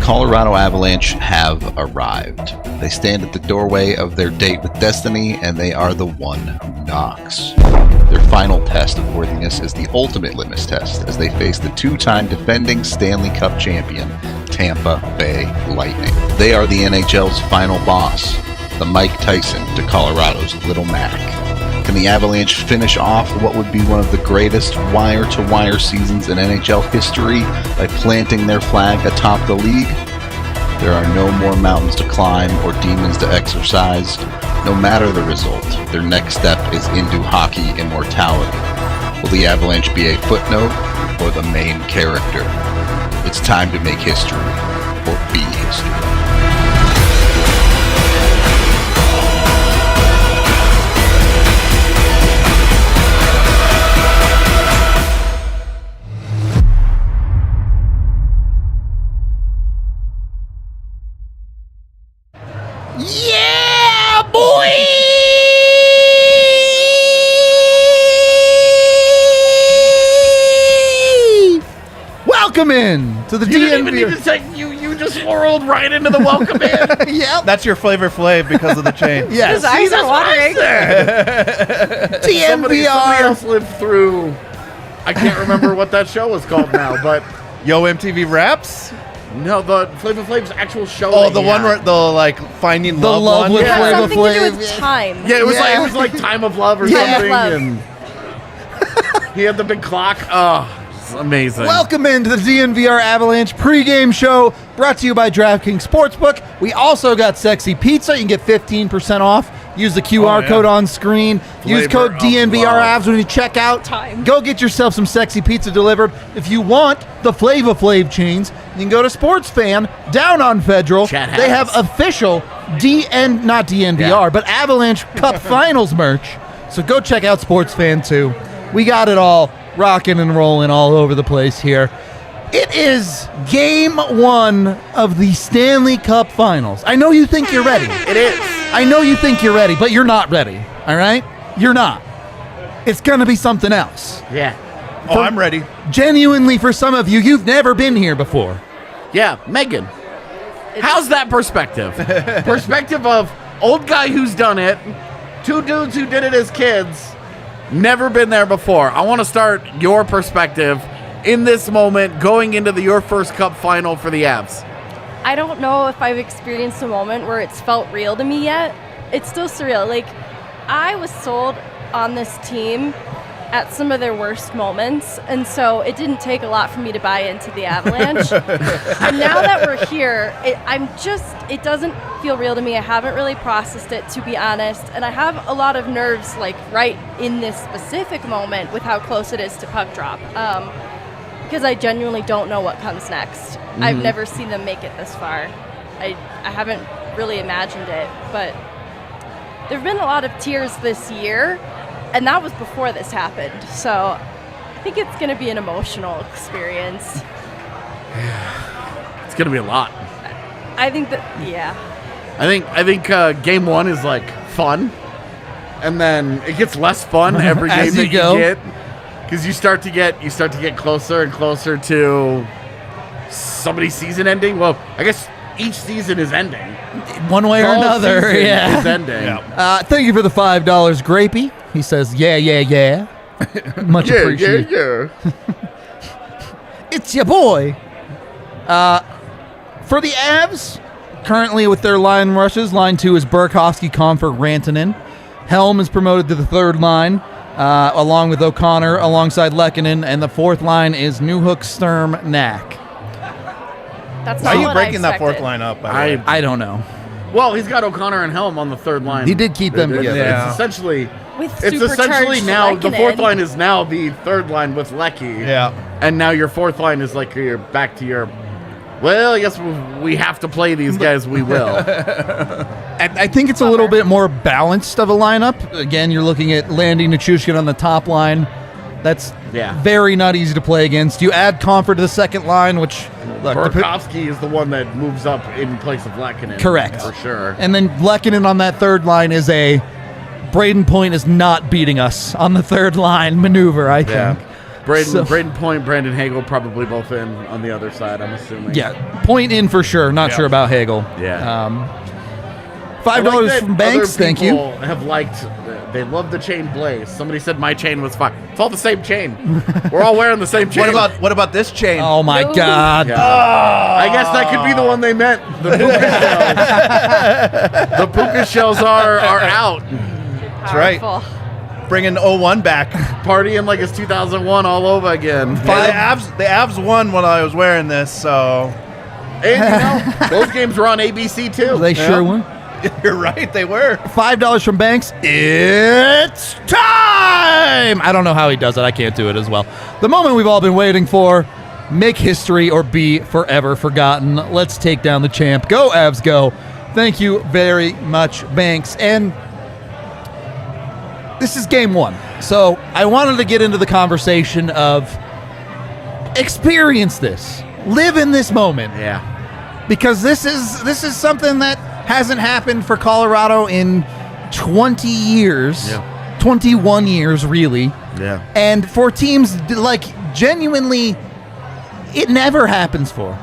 Colorado Avalanche have arrived. They stand at the doorway of their date with destiny, and they are the one who knocks. Their final test of worthiness is the ultimate litmus test as they face the two-time defending Stanley Cup champion, Tampa Bay Lightning. They are the NHL's final boss, the Mike Tyson to Colorado's Little Mac. Can the Avalanche finish off what would be one of the greatest wire-to-wire seasons in NHL history by planting their flag atop the league? There are no more mountains to climb or demons to exorcise. No matter the result, their next step is into hockey immortality. Will the Avalanche be a footnote or the main character? It's time to make history, or be history. Yeah, boy! Welcome in to the DNVR. You didn't even need to say you just whirled right into the welcome in. Yep. That's your Flavor Flav because of the chain. Yes. His eyes are watering. Somebody DNVR. else lived through. I can't remember what that show was called now, but Yo MTV Raps? no, the Flavor Flav's actual show. Oh, that the he one had. where the like finding The love love one. with It had Flavor something to do Flav, with yeah. time. Yeah, it was Yeah. like Time of Love or Time of something, Love. and he had the big clock. Oh, it's amazing. Welcome into the DNVR Avalanche pregame show brought to you by DraftKings Sportsbook. We also got sexy pizza. You can get 15% off. Use the QR code on screen. Use Flavor code of DNVRAVs when you check out. Time. Go get yourself some sexy pizza delivered. If you want the Flava Flav chains, you can go to Sports Fan down on Federal. Chat They have house. official not DNVR, Yeah. but Avalanche Cup Finals merch. So go check out Sports Fan too. We got it all rocking and rolling all over the place here. It is game one of the Stanley Cup Finals. I know you think you're ready. It is. I know you think you're ready, but you're not ready. All right? You're not. It's going to be something else. Yeah. Oh, I'm ready. Genuinely, for some of you, you've never been here before. Yeah, Meghan. How's that perspective? Perspective of old guy who's done it, two dudes who did it as kids, never been there before. I want to start your perspective in this moment going into your first cup final for the Avs. I don't know if I've experienced a moment where it's felt real to me yet. It's still surreal. Like, I was sold on this team at some of their worst moments, and so it didn't take a lot for me to buy into the Avalanche. And now that we're here, it doesn't feel real to me. I haven't really processed it, to be honest, and I have a lot of nerves, like, right in this specific moment with how close it is to puck drop. Because I genuinely don't know what comes next. I've never seen them make it this far. I haven't really imagined it, but there have been a lot of tears this year, and that was before this happened. So I think it's going to be an emotional experience. It's gonna be a lot. I think that, yeah. I think game one is like fun, and then it gets less fun every game As that you go. you get, because you start to get closer and closer to somebody's season ending. Well, I guess each season is ending. One way or All another, season yeah. is ending. Thank you for the $5, Grapey. He says, yeah. Much appreciated. Yeah. It's your boy. For the Avs, currently with their line rushes, line 2 is Burakovsky, Comfort, Rantanen. Helm is promoted to the third line, along with O'Connor, alongside Lehkonen, and the fourth line is Newhook, Sturm, Knack. That's Why not are you what breaking I that fourth expected. line up? By the way? I don't know. Well, he's got O'Connor and Helm on the third line. He did keep them together. Yeah. It's essentially With it's essentially supercharged now the fourth Lehkonen. line is now the third line with Lecky. Yeah. And now your fourth line is like you're back to your. Well, I guess we have to play these guys. We will. I think it's a little bit more balanced of a lineup. Again, you're looking at Landy Nichushkin on the top line. That's very not easy to play against. You add Comfort to the second line, which Burakovsky is the one that moves up in place of Lehkonen. Correct. For sure. And then Lehkonen on that third line is a Braden Point is not beating us on the third line maneuver, I think. Braden Point, Brandon Hagel probably both in on the other side, I'm assuming. Yeah, Point in for sure. Not sure about Hagel. Yeah. $5 from Banks, thank you. Other people have liked, they love the chain Blais. Somebody said my chain was fine. It's all the same chain. We're all wearing the same chain. What about this chain? Oh my God! Yeah. I guess that could be the one they meant. The puka shells. The puka shells are out. That's right. Powerful. Bringing 01 back. Partying like it's 2001 all over again. Yeah, the Avs won when I was wearing this, so And those games were on ABC too. They sure were. you're right, they were. $5 from Banks. It's time! I don't know how he does it. I can't do it as well. The moment we've all been waiting for. Make history or be forever forgotten. Let's take down the champ. Go, Avs, go. Thank you very much, Banks. And this is game one. So I wanted to get into the conversation of experience this. Live in this moment. Yeah. Because this is something that hasn't happened for Colorado in 20 years. Yeah. 21 years, really. Yeah. And for teams, like, genuinely, it never happens for.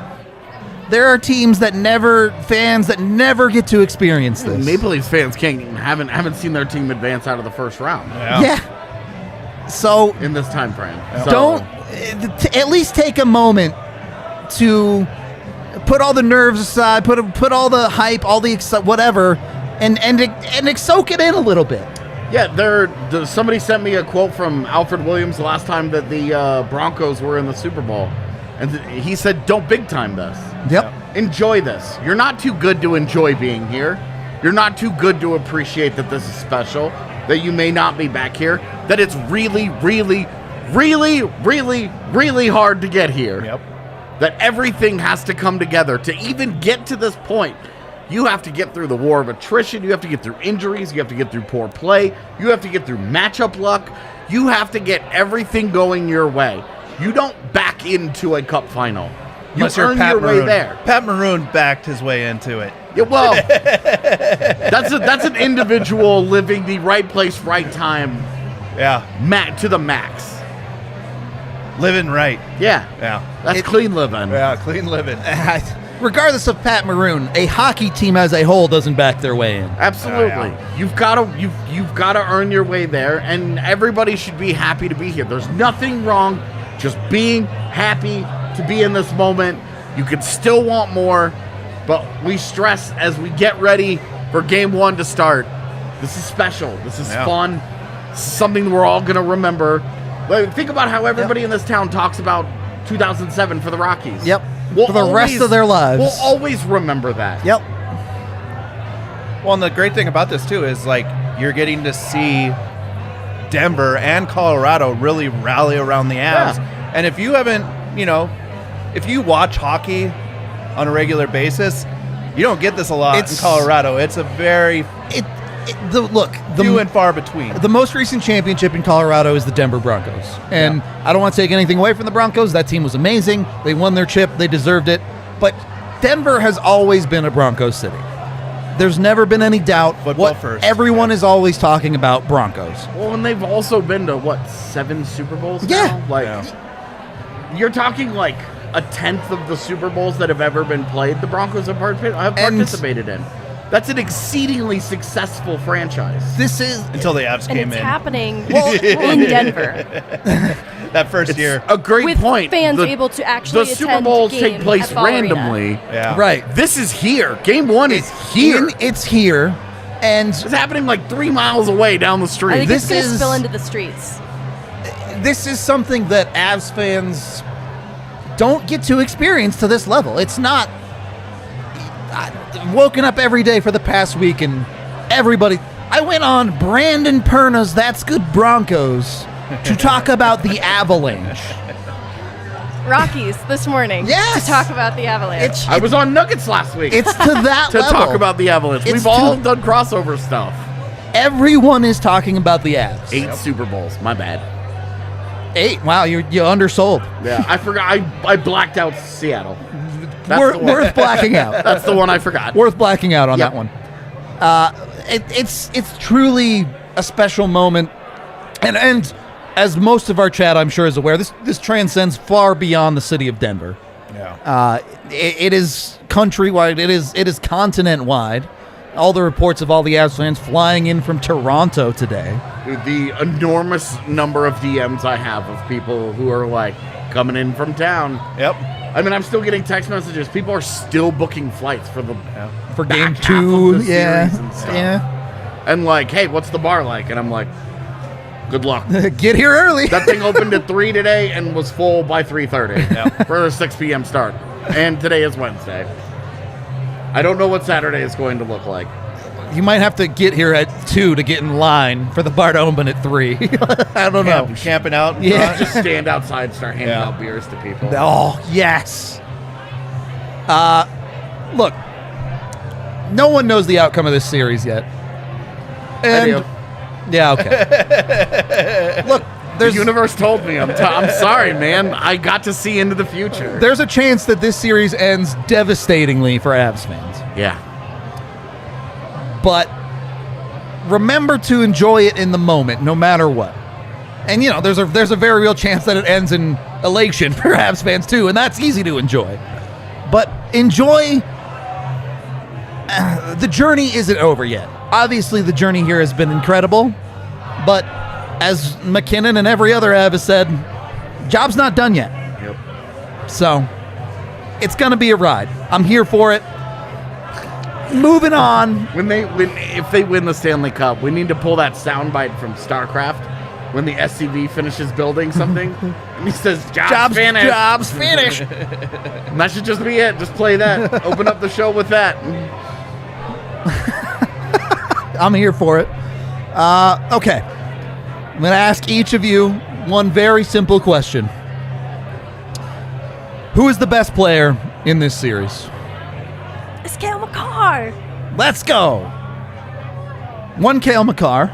There are teams fans that never get to experience this. Maple Leafs fans haven't seen their team advance out of the first round. Yeah. So In this time frame. So, don't at least take a moment to put all the nerves aside, put all the hype, all the whatever, and soak it in a little bit. Yeah, somebody sent me a quote from Alfred Williams the last time that the Broncos were in the Super Bowl. And he said, don't big time this. Yep. Enjoy this. You're not too good to enjoy being here. You're not too good to appreciate that this is special, that you may not be back here, that it's really, really, really, really, really hard to get here. Yep. That everything has to come together to even get to this point. You have to get through the war of attrition. You have to get through injuries. You have to get through poor play. You have to get through matchup luck. You have to get everything going your way. You don't back into a cup final. You earn your way there. Pat Maroon backed his way into it. Yeah, well, that's an individual living the right place, right time, Yeah. to the max. Living right. Yeah, Yeah. that's clean living. Yeah, clean living. Regardless of Pat Maroon, a hockey team as a whole doesn't back their way in. Absolutely. You've got to earn your way there, and everybody should be happy to be here. There's nothing wrong just being happy to be in this moment. You could still want more, but we stress as we get ready for game one to start. This is special. This is fun. This is something we're all going to remember. Like, think about how everybody in this town talks about 2007 for the Rockies. Yep. For the rest of their lives. We'll always remember that. Yep. Well, and the great thing about this, too, is, like, you're getting to see Denver and Colorado really rally around the Avs. Yeah. And if you haven't, if you watch hockey on a regular basis, you don't get this a lot in Colorado. It's a very few and far between. The most recent championship in Colorado is the Denver Broncos. And I don't want to take anything away from the Broncos. That team was amazing. They won their chip. They deserved it. But Denver has always been a Broncos city. There's never been any doubt. Football first. Everyone is always talking about Broncos. Well, and they've also been to, 7 Super Bowls Yeah. now? Like, you're talking like a tenth of the Super Bowls that have ever been played, the Broncos have participated in. That's an exceedingly successful franchise. This is... Until the Avs And came it's in. happening in Denver. That first year. A great With point. fans able to actually The Super attend Bowls games take place at Ball Arena. randomly. Yeah. Right. This is here. Game one is here. It's here. And It's happening like 3 miles away down the I street. think This it's going to is- spill into the streets. this is something that Avs fans don't get to experience to this level. It's not... I've woken up every day for the past week and everybody... I went on Brandon Perna's That's Good Broncos to talk about the Avalanche. Rockies this morning Yes! to talk about the Avalanche. I was on Nuggets last week It's to that to level. talk about the Avalanche. It's We've all to- done crossover stuff. Everyone is talking about the Avs. 8 Super Bowls. My bad. 8. Wow, you undersold. Yeah, I forgot. I blacked out Seattle. That's the one. Worth blacking out. That's the one I forgot. Worth blacking out on Yep. that one. It's truly a special moment, and as most of our chat, I'm sure, is aware, this transcends far beyond the city of Denver. Yeah. It is countrywide. It is continent-wide. All the reports of all the Avs fans flying in from Toronto today. Dude, the enormous number of DMs I have of people who are like coming in from town. Yep. I mean, I'm still getting text messages. People are still booking flights for For back game half 2, of the series and stuff. yeah. And like, hey, what's the bar like? And I'm like, good luck. Get here early. That thing opened at 3 today and was full by 3:30 for a 6 p.m. start. And today is Wednesday. I don't know what Saturday is going to look like. You might have to get here at 2 to get in line for the bar to open at 3. I don't know. Camping out. Yeah. Just stand outside and start handing out beers to people. Oh, yes. Look, no one knows the outcome of this series yet. I do. Yeah, okay. Look, The universe told me. I'm sorry, man. I got to see into the future. there's a chance that this series ends devastatingly for Avs fans. Yeah. But remember to enjoy it in the moment, no matter what. And, you know, there's a very real chance that it ends in elation for Avs fans, too, and that's easy to enjoy. But enjoy... the journey isn't over yet. Obviously, the journey here has been incredible, but as MacKinnon and every other Av has said, job's not done yet. Yep. So, it's going to be a ride. I'm here for it. Moving on. If they win the Stanley Cup, we need to pull that soundbite from StarCraft when the SCV finishes building something and he says, "Job's finished." Job's finished. And that should just be it. Just play that. Open up the show with that. I'm here for it. Okay. I'm going to ask each of you one very simple question. Who is the best player in this series? It's Cale Makar. Let's go. One Cale Makar.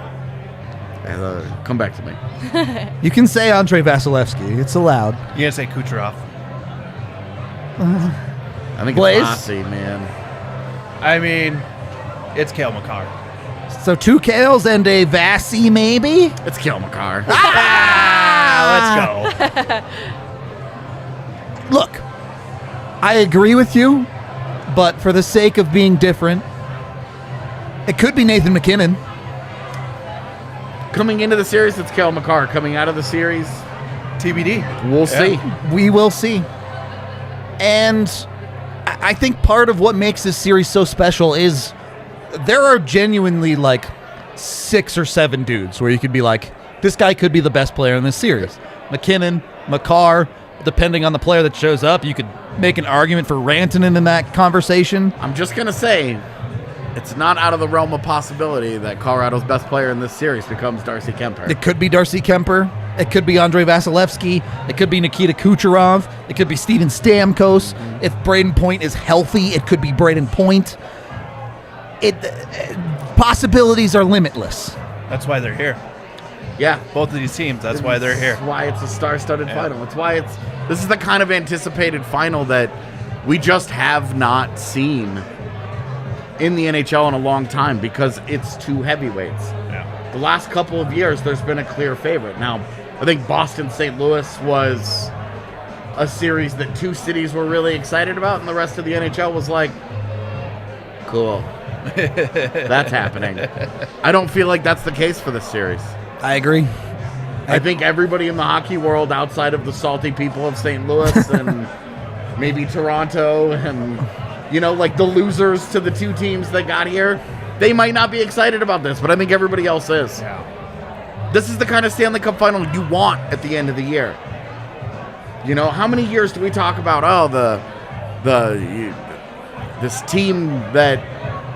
Come back to me. You can say Andrei Vasilisvky. It's allowed. You gonna say Kucherov? I think Blais? it's Rossi, man. I mean, it's Cale Makar. So 2 Cales and a Vasi, maybe? It's Cale Makar. Let's go. Look, I agree with you, but for the sake of being different, it could be Nathan MacKinnon. Coming into the series, it's Cale Makar. Coming out of the series, TBD. we'll see. We will see. And I think part of what makes this series so special is there are genuinely like 6 or 7 dudes where you could be like, this guy could be the best player in this series. MacKinnon, Makar, depending on the player that shows up, you could make an argument for Rantanen in that conversation. I'm just going to say, it's not out of the realm of possibility that Colorado's best player in this series becomes Darcy Kemper. It could be Darcy Kemper. It could be Andrei Vasilisvky. It could be Nikita Kucherov. It could be Steven Stamkos. If Braden Point is healthy, it could be Braden Point. Possibilities are limitless. That's why they're here. Yeah. Both of these teams. That's why they're here. That's why it's a star-studded final. It's why this is the kind of anticipated final that we just have not seen in the NHL in a long time because it's 2 heavyweights. Yeah. The last couple of years, there's been a clear favorite. Now, I think Boston-St. Louis was a series that 2 cities were really excited about, and the rest of the NHL was like, cool. That's happening. I don't feel like that's the case for this series. I agree. I think everybody in the hockey world outside of the salty people of St. Louis and maybe Toronto and, like the losers to the 2 teams that got here, they might not be excited about this, but I think everybody else is. Yeah. This is the kind of Stanley Cup final you want at the end of the year. How many years do we talk about, this team that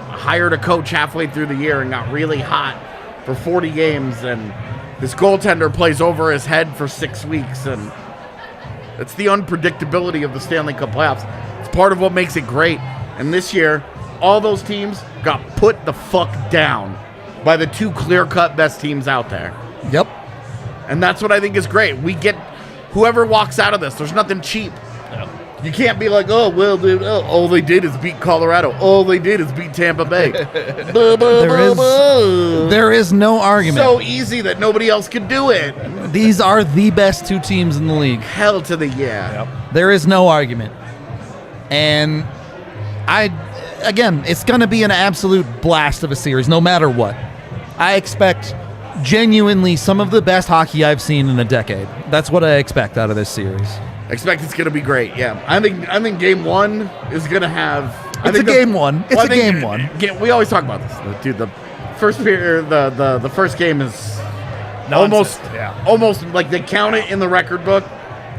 hired a coach halfway through the year and got really hot for 40 games, and this goaltender plays over his head for 6 weeks, and it's the unpredictability of the Stanley Cup playoffs. It's part of what makes it great. And this year, all those teams got put the fuck down by the 2 clear-cut best teams out there. Yep. And that's what I think is great. We get whoever walks out of this, there's nothing cheap. You can't be like, oh, well, dude, all they did is beat Colorado. All they did is beat Tampa Bay. There is no argument. So easy that nobody else could do it. These are the best two teams in the league. Hell to the yeah. Yep. There is no argument. And again, it's going to be an absolute blast of a series, no matter what. I expect genuinely some of the best hockey I've seen in a decade. That's what I expect out of this series. I expect it's going to be great. Yeah, I think game one is going to have. It's a game one. It's a game one. We always talk about this, dude. The first period, the first game is Nonsense. almost like they count it in the record book,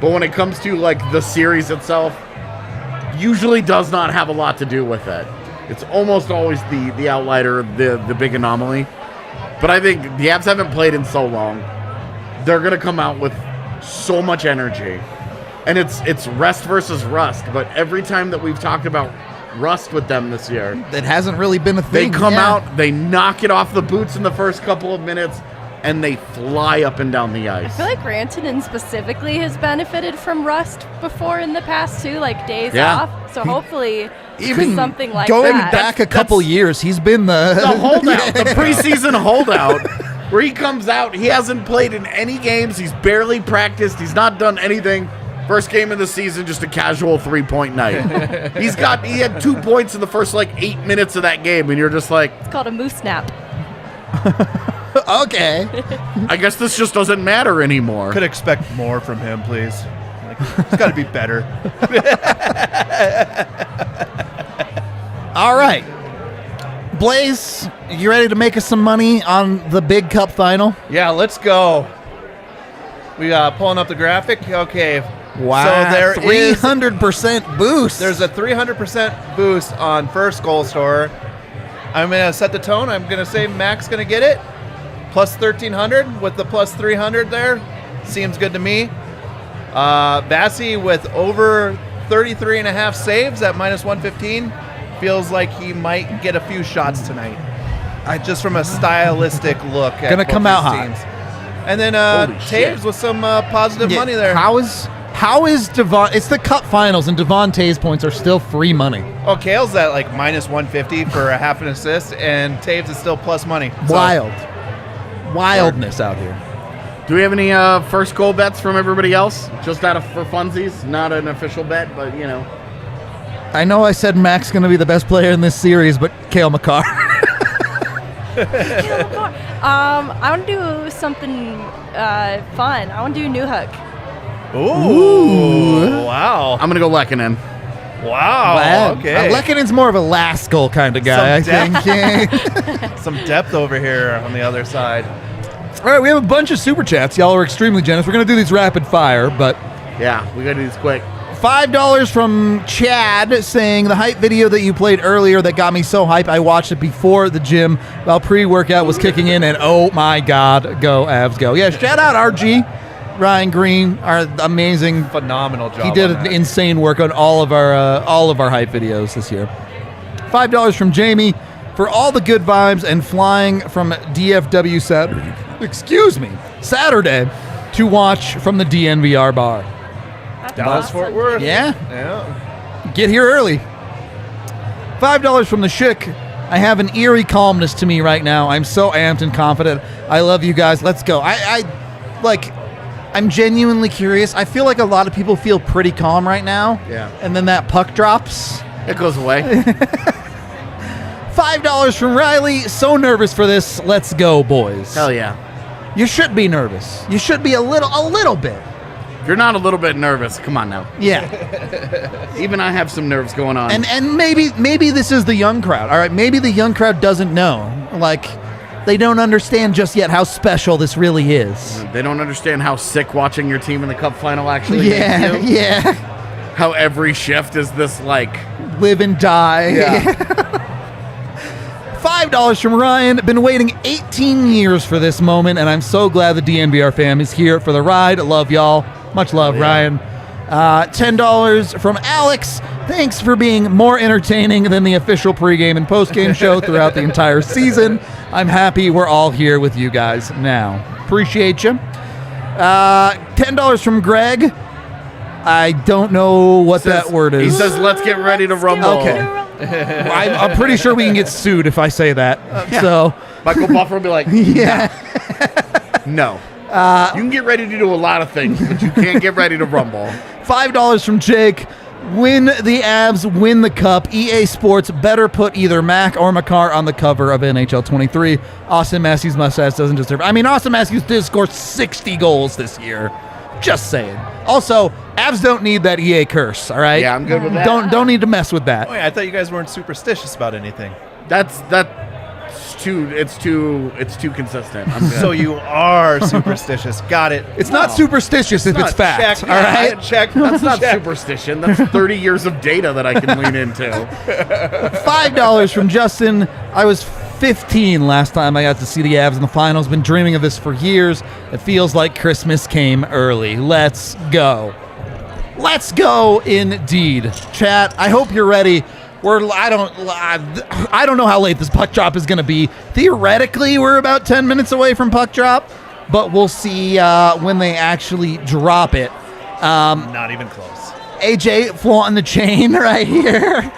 but when it comes to like the series itself, usually does not have a lot to do with it. It's almost always the outlier, the big anomaly. But I think the Avs haven't played in so long. They're going to come out with so much energy. And it's rest versus rust. But every time that we've talked about rust with them this year, That hasn't really been a thing. they come out, they knock it off the boots in the first couple of minutes, and they fly up and down the ice. I feel like Rantanen specifically has benefited from rust before in the past too, like days Yeah. off. So hopefully Even something like going that. back a couple years, he's been the holdout, the preseason holdout, where he comes out, he hasn't played in any games, he's barely practiced, he's not done anything. First game of the season, just a casual 3-point night. He had 2 points in the first 8 minutes of that game, and you're just like, It's called a moose nap. Okay. I guess this just doesn't matter anymore. Could expect more from him, please. It's got to be better. All right. Blais, you ready to make us some money on the big cup final? Yeah, let's go. We pulling up the graphic. Okay. Wow. So there is 300% boost. there's a 300% boost on first goal scorer. I'm gonna set the tone. I'm gonna say Mac's gonna get it. Plus 1,300 with the plus 300 there. Seems good to me. Vasi with over 33.5 saves at minus 115. Feels like he might get a few shots tonight. Just from a stylistic look at Gonna both come these out hot. teams. And then Holy shit. Taves with some positive Yeah, money there. How is Devon? It's the cup finals, and Devon Taves points are still free money. Oh, Cale's at minus 150 for a half an assist, and Taves is still plus money. So- Wildness out here. Do we have any first goal bets from everybody else? Just for funsies, not an official bet, but I know I said Mac's going to be the best player in this series, but Cale Makar. I want to do something fun. I want to do New Hook. Ooh. Wow. I'm gonna go Lekkonen. Wow. Okay. Lekkonen's more of a last goal kind of guy, Some I think. Some depth over here on the other side. All right, we have a bunch of super chats. Y'all are extremely generous. We're going to do these rapid fire, but Yeah, we gotta do this quick. $5 from Chad saying the hype video that you played earlier that got me so hype. I watched it before the gym while pre-workout was kicking in, and oh my God, go Avs go. Yeah, shout out RG, Ryan Green, our amazing, Phenomenal job. he did on that. insane work on all of our hype videos this year. $5 from Jamie for all the good vibes and flying from DFW Saturday to watch from the DNVR bar. Dallas Fort Worth. Yeah. Yeah. Get here early. $5 from the Schick. I have an eerie calmness to me right now. I'm so amped and confident. I love you guys. Let's go. I'm genuinely curious. I feel like a lot of people feel pretty calm right now. Yeah. And then that puck drops. It goes away. $5 from Riley. So nervous for this. Let's go, boys. Hell yeah. You should be nervous. You should be a little bit. If you're not a little bit nervous, come on now. Yeah. Even I have some nerves going on. And maybe this is the young crowd. All right, maybe the young crowd doesn't know. They don't understand just yet how special this really is. They don't understand how sick watching your team in the Cup final actually Yeah, makes you. yeah. How every shift is this Live and die. Yeah. $5 from Ryan. Been waiting 18 years for this moment, and I'm so glad the DNVR fam is here for the ride. Love y'all. Much love, Ryan. $10 from Alex. Thanks for being more entertaining than the official pregame and postgame show throughout the entire season. I'm happy we're all here with you guys now. Appreciate you. $10 from Greg. I don't know what that word is. He says, let's get ready to rumble. Okay. I'm pretty sure we can get sued if I say that. So Michael Buffer will be like, yeah. no. You can get ready to do a lot of things, but you can't get ready to rumble. $5 from Jake. Win the Avs, win the cup. EA Sports better put either Mac or Makar on the cover of NHL 23. Austin Matthews' mustache doesn't deserve it. I mean, Austin Matthews did score 60 goals this year. Just saying. Also, Avs don't need that EA curse, all right? Yeah, I'm good with that. Don't need to mess with that. Oh, yeah, I thought you guys weren't superstitious about anything. It's too consistent. I'm good. So you are superstitious. Got it. It's not superstitious if it's fact, Check. all right? Check. That's not Check. superstition. That's 30 years of data that I can lean into. $5 from Justin. I was 15 last time I got to see the Avs in the finals. Been dreaming of this for years. It feels like Christmas came early. Let's go. Let's go indeed. Chat, I hope you're ready. I don't know how late this puck drop is going to be. Theoretically, we're about 10 minutes away from puck drop, but we'll see when they actually drop it. Not even close. AJ flaunting the chain right here.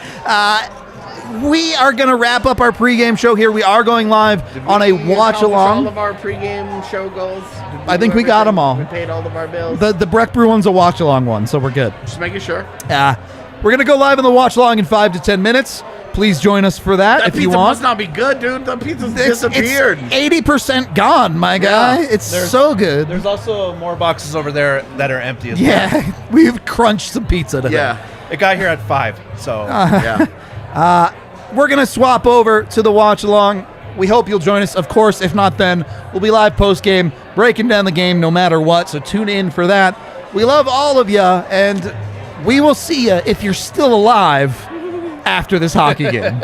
We are going to wrap up our pregame show here. We are going live on a watch-along. All of our pregame show goals. I think we got them all. We paid all of our bills. The Breck Brew one's a watch-along one, so we're good. Just making sure. We're going to go live on the watch-along in 5 to 10 minutes. Please join us for that if you pizza want. must not be good, dude. The pizza's It's disappeared. 80% gone, my guy. It's so good. There's also more boxes over there that are empty as well. Yeah, we've crunched some pizza today. Yeah. It got here at 5, so Yeah. We're going to swap over to the watch-along. We hope you'll join us. Of course, if not then, we'll be live post-game, breaking down the game no matter what, so tune in for that. We love all of you, and we will see you if you're still alive after this hockey game.